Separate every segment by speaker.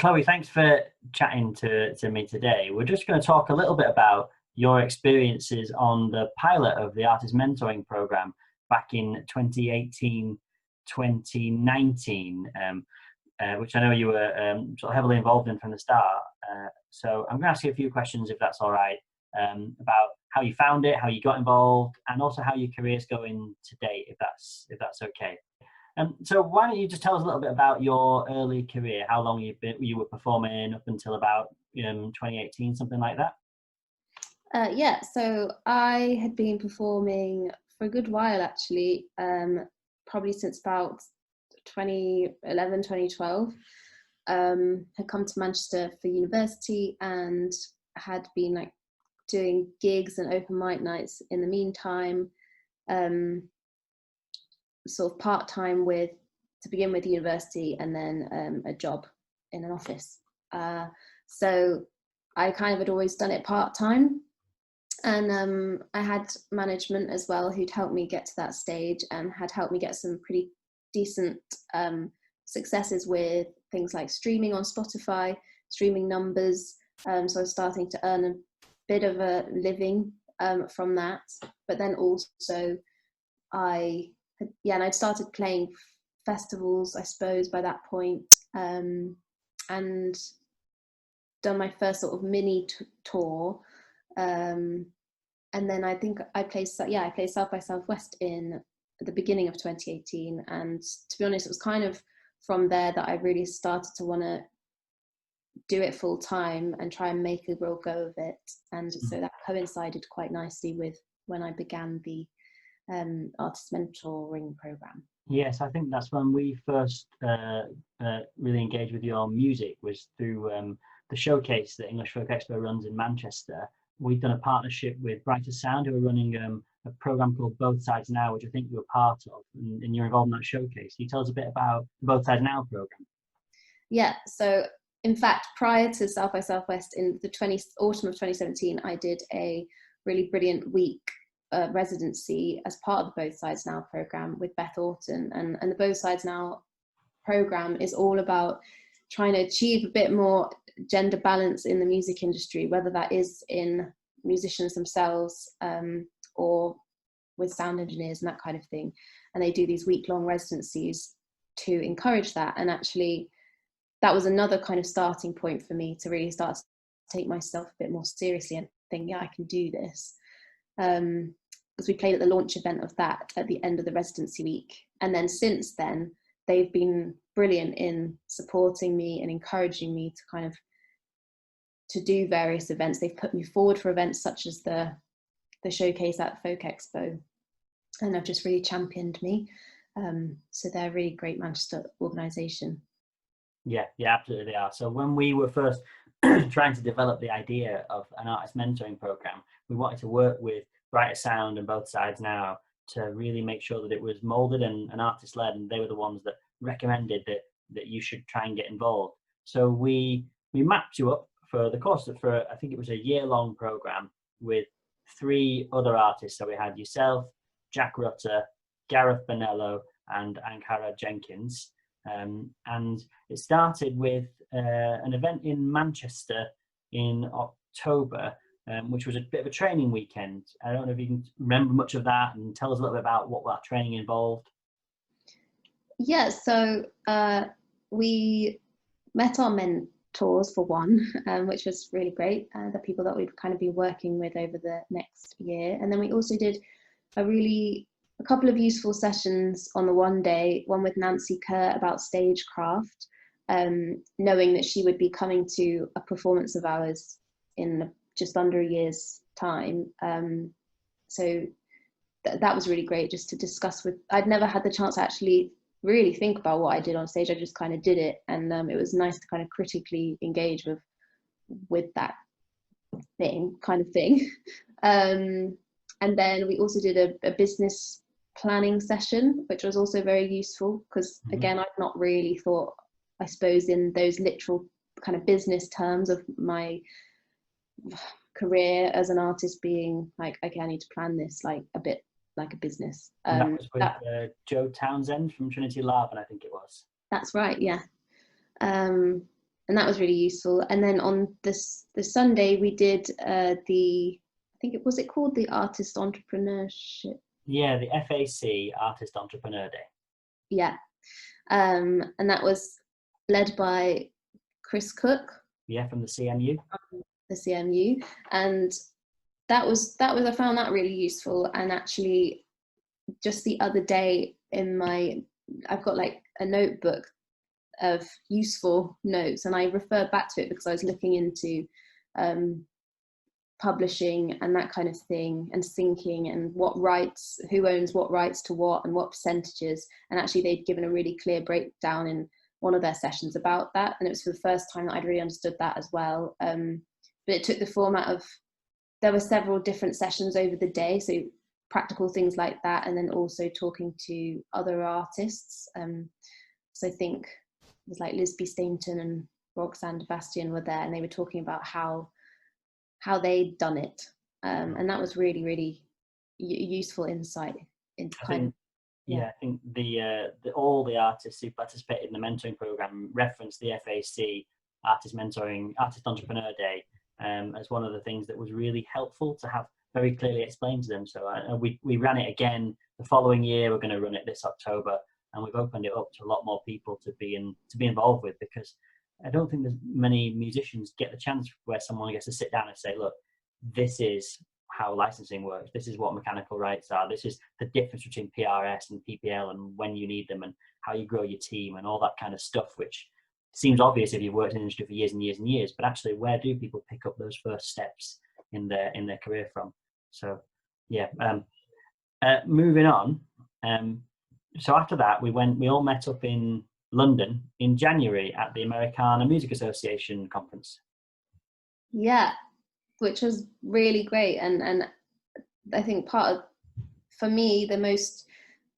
Speaker 1: Chloe, thanks for chatting to me today. We're just going to talk a little bit about your experiences on the pilot of the Artist Mentoring Program back in 2018, 2019, which I know you were sort of heavily involved in from the start. So I'm going to ask you a few questions, if that's all right, about how you found it, how you got involved, and also how your career's going to date, if that's okay. So why don't you just tell us a little bit about your early career, how long you were performing up until about 2018, something like that?
Speaker 2: Yeah, so I had been performing for a good while, actually, probably since about 2011, 2012. Had come to Manchester for university and had been doing gigs and open mic nights in the meantime, sort of part-time to begin with university, and then a job in an office. So I kind of had always done it part-time, and I had management as well who'd helped me get to that stage and had helped me get some pretty decent successes with things like streaming on Spotify, streaming numbers. So I was starting to earn a bit of a living from that. But then also I'd started playing festivals, I suppose, by that point, and done my first sort of mini tour. And then I think I played South by Southwest in the beginning of 2018. And to be honest, it was kind of from there that I really started to want to do it full time and try and make a real go of it. And so that coincided quite nicely with when I began the Artist Mentoring Program.
Speaker 1: Yes, I think that's when we first really engaged with your music, was through the showcase that English Folk Expo runs in Manchester. We've done a partnership with Brighter Sound, who are running a program called Both Sides Now, which I think you were part of, and you're involved in that showcase. Can you tell us a bit about the Both Sides Now program?
Speaker 2: Yeah, so in fact, prior to South by Southwest in the autumn of 2017, I did a really brilliant week residency as part of the Both Sides Now program with Beth Orton, and the Both Sides Now program is all about trying to achieve a bit more gender balance in the music industry, whether that is in musicians themselves or with sound engineers and that kind of thing. And they do these week-long residencies to encourage that. And actually, that was another kind of starting point for me to really start to take myself a bit more seriously and think, yeah, I can do this. Because we played at the launch event of that at the end of the residency week. And then since then, they've been brilliant in supporting me and encouraging me to kind of to do various events. They've put me forward for events such as the showcase at Folk Expo, and have just really championed me. So they're a really great Manchester organisation.
Speaker 1: Yeah, absolutely they are. So when we were first trying to develop the idea of an artist mentoring program, we wanted to work with Brighter Sound and Both Sides Now to really make sure that it was molded and artist led, and they were the ones that recommended that you should try and get involved. So we mapped you up for the course for I think it was a year-long program with 3 other artists. So we had yourself, Jack Rutter, Gareth Bonello, and Ankara Jenkins. And it started with an event in Manchester in October, which was a bit of a training weekend. I don't know if you can remember much of that and tell us a little bit about what that training involved.
Speaker 2: Yeah, so we met our mentors for one, which was really great, the people that we'd kind of be working with over the next year. And then we also did a couple of useful sessions on the one day, one with Nancy Kerr about stagecraft, knowing that she would be coming to a performance of ours in just under a year's time. So that was really great, just to discuss with, I'd never had the chance to actually really think about what I did on stage. I just kind of did it, and it was nice to kind of critically engage with that thing. And then we also did a business planning session, which was also very useful, because again, I've not really thought, I suppose, in those literal kind of business terms of my career as an artist being like, okay, I need to plan this like a bit like a business.
Speaker 1: That was with Joe Townsend from Trinity Lab, and I think it was.
Speaker 2: That's right, yeah. and that was really useful. And then on the Sunday we did I think it was called the Artist Entrepreneurship.
Speaker 1: Yeah, the FAC Artist Entrepreneur Day.
Speaker 2: Yeah, and that was led by Chris Cook.
Speaker 1: Yeah, from the CMU.
Speaker 2: The CMU, and that was I found that really useful. And actually, just the other day I've got like a notebook of useful notes, and I referred back to it because I was looking into publishing and that kind of thing, and syncing, and who owns what rights to what, and what percentages. And actually they'd given a really clear breakdown in one of their sessions about that, and it was for the first time that I'd really understood that as well. But it took the format of, there were several different sessions over the day, so practical things like that, and then also talking to other artists. So I think it was like Lisby Stainton and Roxanne Bastian were there, and they were talking about how they'd done it, and that was really, really useful insight into
Speaker 1: I think all the artists who participated in the mentoring program referenced the FAC Artist Entrepreneur Day as one of the things that was really helpful to have very clearly explained to them. So we ran it again the following year. We're going to run it this October, and we've opened it up to a lot more people to be involved with, because I don't think there's many musicians get the chance where someone gets to sit down and say, look, this is how licensing works. This is what mechanical rights are. This is the difference between PRS and PPL, and when you need them, and how you grow your team, and all that kind of stuff, which seems obvious if you've worked in the industry for years and years and years, but actually where do people pick up those first steps in their career from? So yeah, moving on. So after that, we all met up in London in January at the Americana Music Association conference.
Speaker 2: Yeah, which was really great. And I think for me, the most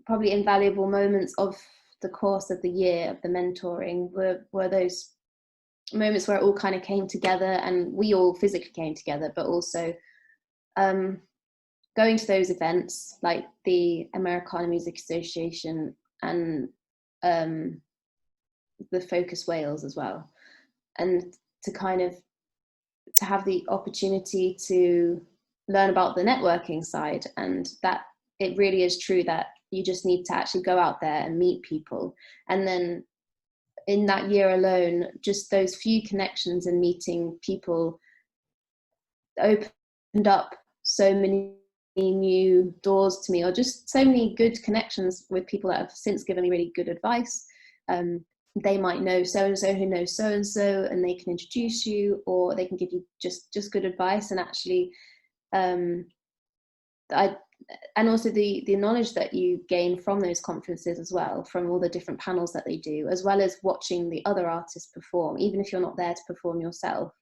Speaker 2: probably invaluable moments of the course of the year of the mentoring were those moments where it all kind of came together, and we all physically came together, but also going to those events like the Americana Music Association and the Focus Wales as well, and to have the opportunity to learn about the networking side, and that it really is true that you just need to actually go out there and meet people. And then in that year alone, just those few connections and meeting people opened up so many new doors to me, or just so many good connections with people that have since given me really good advice. They might know so-and-so who knows so-and-so, and they can introduce you, or they can give you just good advice. And actually, and also the knowledge that you gain from those conferences as well, from all the different panels that they do, as well as watching the other artists perform, even if you're not there to perform yourself,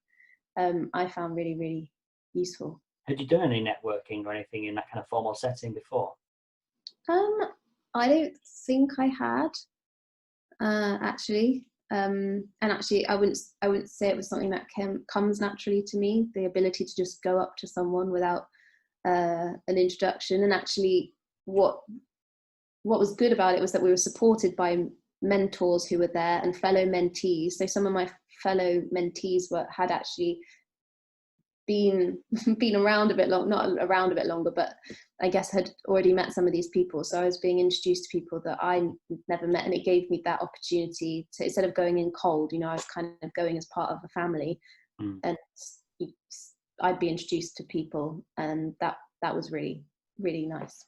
Speaker 2: I found really, really useful.
Speaker 1: Had you done any networking or anything in that kind of formal setting before?
Speaker 2: I don't think I had. Actually, and actually I wouldn't say it was something that comes naturally to me, the ability to just go up to someone without an introduction. And actually what was good about it was that we were supported by mentors who were there and fellow mentees. So some of my fellow mentees had actually been around a bit long, not around a bit longer, but I guess had already met some of these people. So I was being introduced to people that I never met, and it gave me that opportunity to, instead of going in cold, I was kind of going as part of a family. And I'd be introduced to people, and that was really, really nice.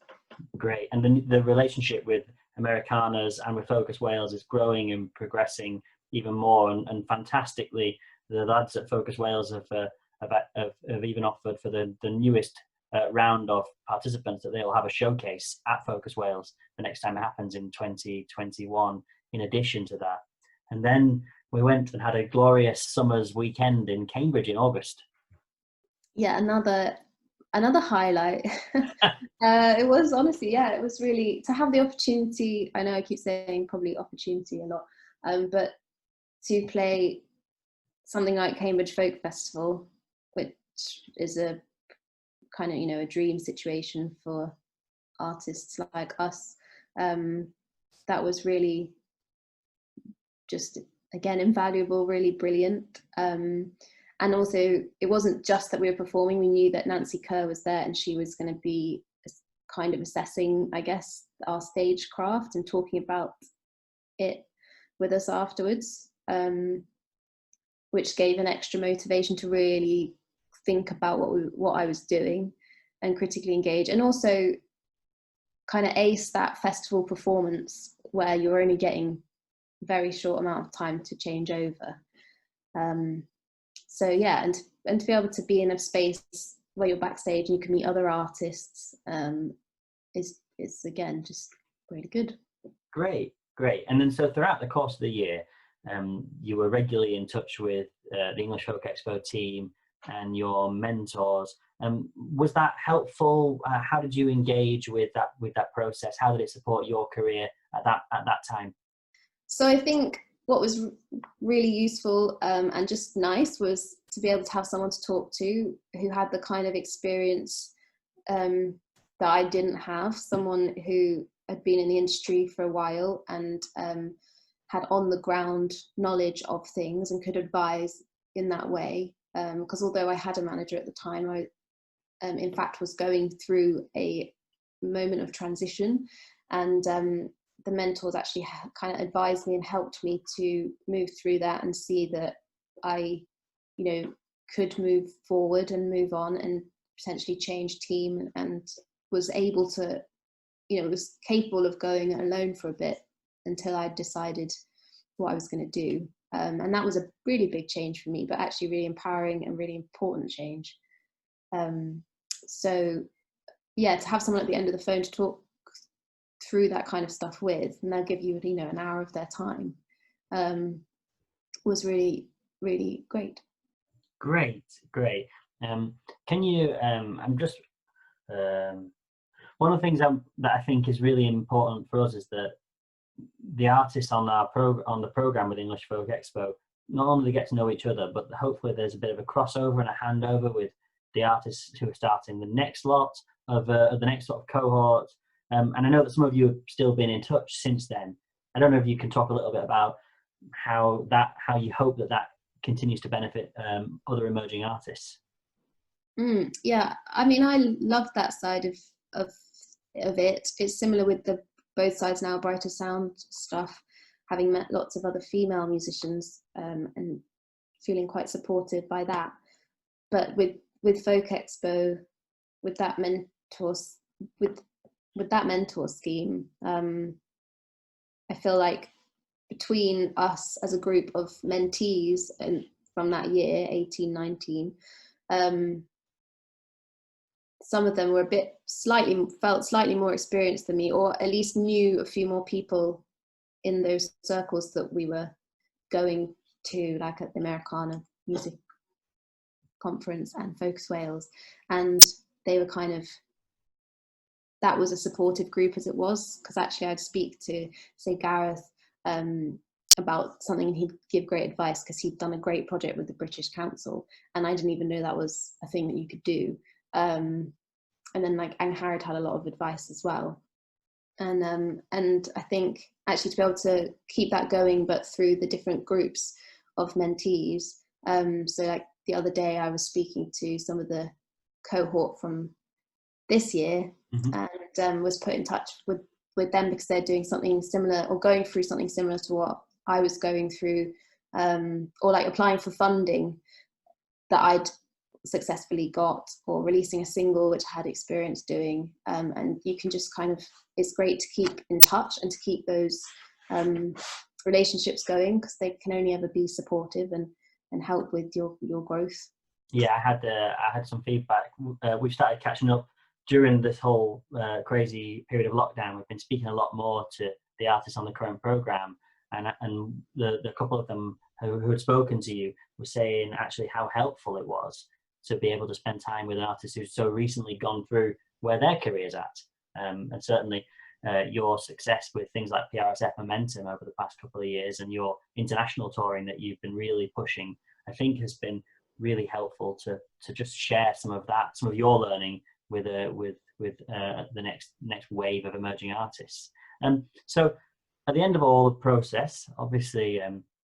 Speaker 1: Great. And the relationship with Americanas and with Focus Wales is growing and progressing even more, and fantastically the lads at Focus Wales have even offered for the newest round of participants that they'll have a showcase at Focus Wales the next time it happens in 2021 in addition to that. And then we went and had a glorious summer's weekend in Cambridge in August. Yeah,
Speaker 2: another highlight. It was honestly, it was really, to have the opportunity, I know I keep saying probably opportunity a lot, but to play something like Cambridge Folk Festival, which is a kind of, a dream situation for artists like us. That was really just again, invaluable, really brilliant. And also, it wasn't just that we were performing. We knew that Nancy Kerr was there, and she was going to be kind of assessing, I guess, our stagecraft and talking about it with us afterwards, which gave an extra motivation to really think about what I was doing and critically engage, and also kind of ace that festival performance where you're only getting a very short amount of time to change over. So yeah, and to be able to be in a space where you're backstage and you can meet other artists is again just really good.
Speaker 1: Great. And then so throughout the course of the year, you were regularly in touch with the English Folk Expo team and your mentors. Was that helpful? How did you engage with that process? How did it support your career at that time?
Speaker 2: So I think what was really useful and just nice was to be able to have someone to talk to who had the kind of experience that I didn't have, someone who had been in the industry for a while and had on the ground knowledge of things and could advise in that way. Because although I had a manager at the time, I in fact was going through a moment of transition, and the mentors actually kind of advised me and helped me to move through that and see that I, could move forward and move on and potentially change team, and was able to, was capable of going alone for a bit until I decided what I was going to do. And that was a really big change for me, but actually really empowering and really important change. So yeah, to have someone at the end of the phone to talk through that kind of stuff with, and they'll give you, an hour of their time, was really, really great.
Speaker 1: Great. Can you, I'm just, one of the things that I think is really important for us is that the artists on the program with English Folk Expo not only get to know each other, but hopefully there's a bit of a crossover and a handover with the artists who are starting the next lot of the next sort of cohort. And I know that some of you have still been in touch since then. I don't know if you can talk a little bit about how you hope that continues to benefit other emerging artists.
Speaker 2: Yeah, I mean, I love that side of it. It's similar with the Both Sides Now Brighter Sound stuff, having met lots of other female musicians and feeling quite supported by that. But with Folk Expo, with that mentor scheme, I feel like between us as a group of mentees and from that year 18-19, some of them were felt slightly more experienced than me, or at least knew a few more people in those circles that we were going to, like at the Americana Music Conference and Focus Wales, and they were that was a supportive group as it was, because actually I'd speak to, say, Gareth about something and he'd give great advice because he'd done a great project with the British Council and I didn't even know that was a thing that you could do. And then Harrod had a lot of advice as well. And I think actually to be able to keep that going, but through the different groups of mentees. So the other day I was speaking to some of the cohort from this year, and was put in touch with them because they're doing something similar or going through something similar to what I was going through, or applying for funding that I'd successfully got, or releasing a single which I had experience doing, and you can just it's great to keep in touch and to keep those relationships going, because they can only ever be supportive and help with your growth.
Speaker 1: Yeah, I had some feedback. We started catching up during this whole crazy period of lockdown. We've been speaking a lot more to the artists on the current program, and the couple of them who had spoken to you were saying actually how helpful it was to be able to spend time with an artist who's so recently gone through where their career's at. And certainly your success with things like PRSF Momentum over the past couple of years, and your international touring that you've been really pushing, I think has been really helpful to just share some of your learning with the next wave of emerging artists. So at the end of all the process, obviously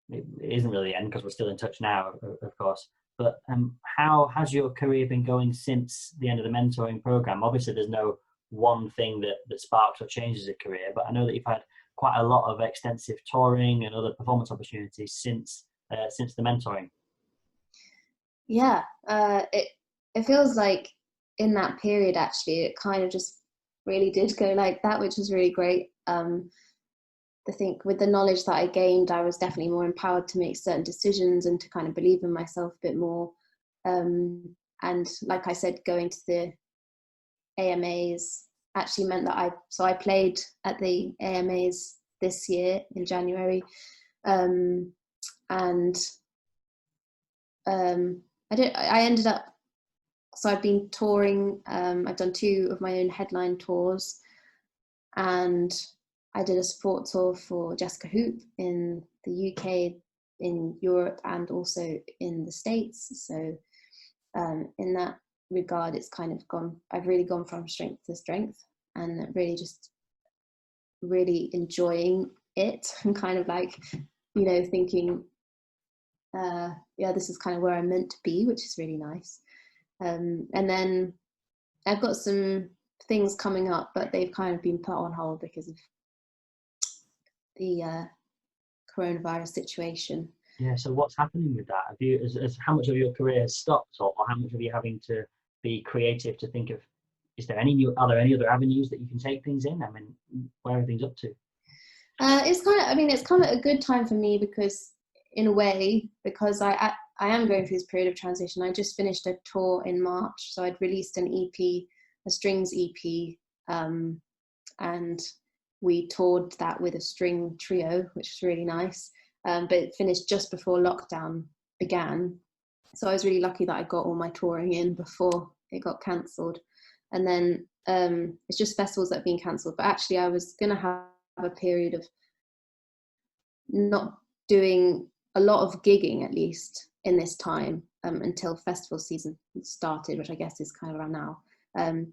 Speaker 1: it isn't really the end because we're still in touch now, of course. But how has your career been going since the end of the mentoring program? Obviously, there's no one thing that sparks or changes a career, but I know that you've had quite a lot of extensive touring and other performance opportunities since the mentoring.
Speaker 2: Yeah, it feels like in that period, actually, it kind of just really did go like that, which was really great. I think with the knowledge that I gained, I was definitely more empowered to make certain decisions and to kind of believe in myself a bit more. And like I said, going to the AMAs actually meant that I played at the AMAs this year in January, and I ended up, so I've been touring. I've done 2 of my own headline tours, and I did a support tour for Jessica Hoop in the UK, in Europe, and also in the States. So in that regard, it's kind of I've really gone from strength to strength, and really just really enjoying it, and kind of like, thinking, yeah, this is kind of where I'm meant to be, which is really nice. And then I've got some things coming up, but they've kind of been put on hold because of the coronavirus situation.
Speaker 1: Yeah. So what's happening with that? Have you, how much of your career has stopped, or how much of you having to be creative to think of? Are there any other avenues that you can take things in? I mean, where are things up to?
Speaker 2: It's come at a good time for me because, in a way, because I am going through this period of transition. I just finished a tour in March, so I'd released an EP, a strings EP, and we toured that with a string trio, which was really nice. But it finished just before lockdown began, so I was really lucky that I got all my touring in before it got cancelled. And then it's just festivals that have been cancelled. But actually, I was going to have a period of not doing a lot of gigging, at least in this time, until festival season started, which I guess is kind of around now.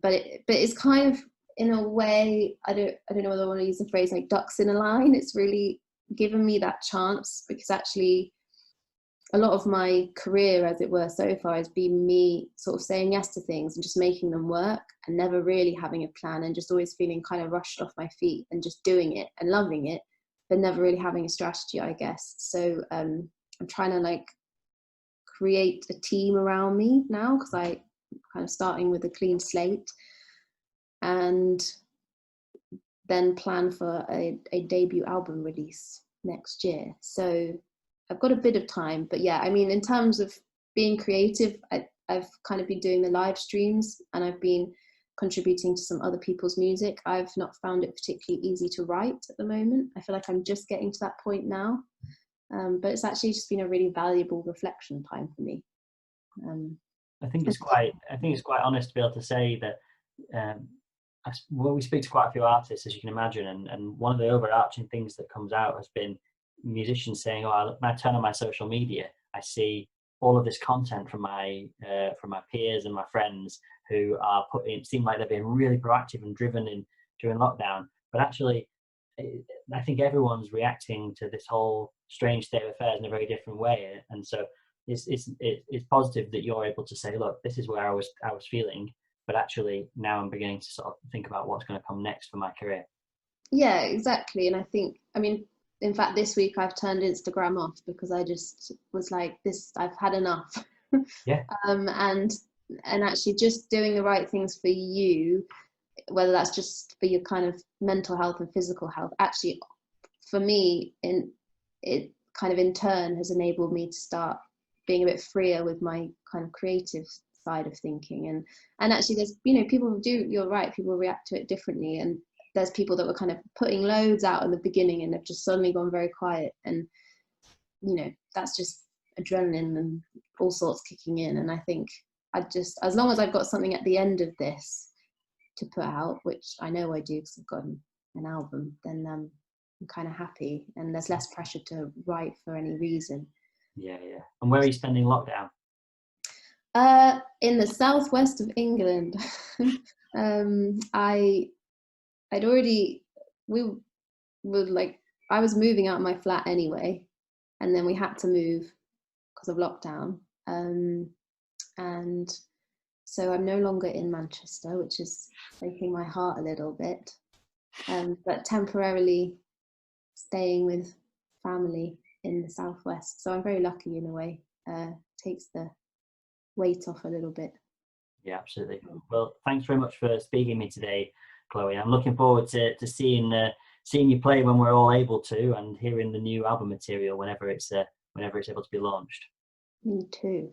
Speaker 2: But it's kind of, in a way, I don't know whether I want to use the phrase like ducks in a line. It's really given me that chance, because actually a lot of my career, as it were, so far has been me sort of saying yes to things and just making them work, and never really having a plan, and just always feeling kind of rushed off my feet and just doing it and loving it, but never really having a strategy, I guess. So I'm trying to like create a team around me now, because I kind of starting with a clean slate, and then plan for a debut album release next year. So I've got a bit of time, but yeah, I mean, in terms of being creative, I've kind of been doing the live streams, and I've been contributing to some other people's music. I've not found it particularly easy to write at the moment. I feel like I'm just getting to that point now, but it's actually just been a really valuable reflection time for me.
Speaker 1: I think it's quite honest to be able to say that. Well, we speak to quite a few artists, as you can imagine, and one of the overarching things that comes out has been musicians saying, "Oh, when I turn on my social media, I see all of this content from my peers and my friends who are seem like they're being really proactive and driven in during lockdown, but actually, I think everyone's reacting to this whole strange state of affairs in a very different way, and so it's positive that you're able to say, look, this is where I was feeling." But actually now I'm beginning to sort of think about what's going to come next for my career.
Speaker 2: Yeah, exactly. And I think, I mean, in fact, this week I've turned Instagram off because I just was like, I've had enough.
Speaker 1: Yeah.
Speaker 2: And actually just doing the right things for you, whether that's just for your kind of mental health and physical health, actually for me, it kind of in turn has enabled me to start being a bit freer with my kind of creative side of thinking. And actually there's, people you're right, people react to it differently, and there's people that were kind of putting loads out in the beginning and have just suddenly gone very quiet, and that's just adrenaline and all sorts kicking in. And I think as long as I've got something at the end of this to put out, which I know I do because I've got an album, then I'm kind of happy, and there's less pressure to write for any reason.
Speaker 1: Yeah. And where are you spending lockdown?
Speaker 2: In the southwest of England. I was moving out of my flat anyway, and then we had to move because of lockdown. And so I'm no longer in Manchester, which is breaking my heart a little bit, but temporarily staying with family in the southwest. So I'm very lucky in a way. Takes the weight off a little bit.
Speaker 1: Yeah, absolutely. Well, thanks very much for speaking to me today, Chloe. I'm looking forward to seeing you play when we're all able to, and hearing the new album material whenever it's able to be launched.
Speaker 2: Me too.